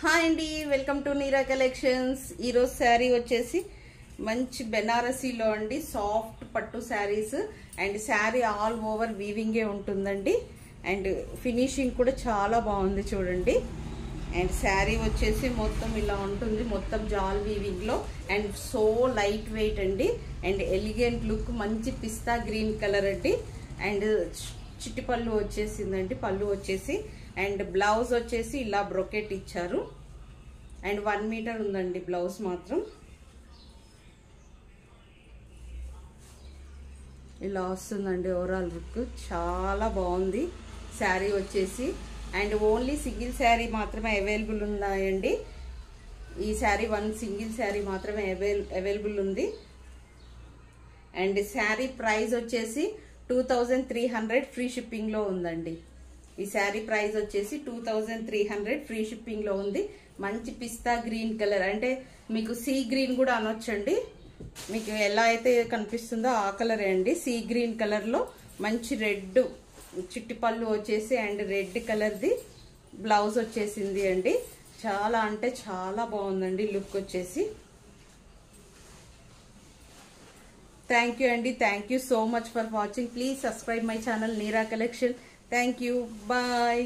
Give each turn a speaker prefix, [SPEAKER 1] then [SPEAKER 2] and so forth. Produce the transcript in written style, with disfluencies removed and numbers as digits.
[SPEAKER 1] Hi అండి, welcome to neera collections. ఈరోజు శారీ వచ్చేసి మంచి బెనారసీలో అండి, సాఫ్ట్ పట్టు saris and sari all over వీవింగే ఉంటుందండి. అండ్ ఫినిషింగ్ కూడా చాలా బాగుంది చూడండి. అండ్ శారీ వచ్చేసి మొత్తం ఇలా ఉంటుంది, మొత్తం జాల్ వీవింగ్లో అండ్ సో లైట్ వెయిట్ అండి. అండ్ ఎలిగెంట్ లుక్, మంచి పిస్తా గ్రీన్ కలర్ అండి. అండ్ చిట్టి పళ్ళు వచ్చేసిందండి, పళ్ళు వచ్చేసి అండ్ బ్లౌజ్ వచ్చేసి ఇలా బ్రొకెట్ ఇచ్చారు. అండ్ 1 మీటర్ ఉందండి బ్లౌజ్ మాత్రం. ఇలా వస్తుందండి ఓవరాల్ లుక్, చాలా బాగుంది శారీ వచ్చేసి. అండ్ ఓన్లీ సింగిల్ శారీ మాత్రమే అవైలబుల్ ఉన్నాయండి. ఈ శారీ సింగిల్ శారీ మాత్రమే అవైలబుల్ ఉంది. అండ్ శారీ ప్రైస్ వచ్చేసి 2300 ఫ్రీ షిప్పింగ్లో ఉందండి. ఈ శారీ ప్రైస్ వచ్చేసి 2300 ఫ్రీ షిప్పింగ్లో ఉంది. మంచి పిస్తా గ్రీన్ కలర్, అంటే మీకు సీ గ్రీన్ కూడా అనొచ్చండి. మీకు ఎలా అయితే కనిపిస్తుందో ఆ కలరే అండి. సీ గ్రీన్ కలర్లో మంచి రెడ్ చిట్టి పళ్ళు వచ్చేసి అండ్ రెడ్ కలర్ది బ్లౌజ్ వచ్చేసింది అండి. చాలా అంటే చాలా బాగుందండి లుక్ వచ్చేసి. థ్యాంక్ యూ అండి, thank you so much for watching. Please subscribe my channel neera collection. Thank you. Bye.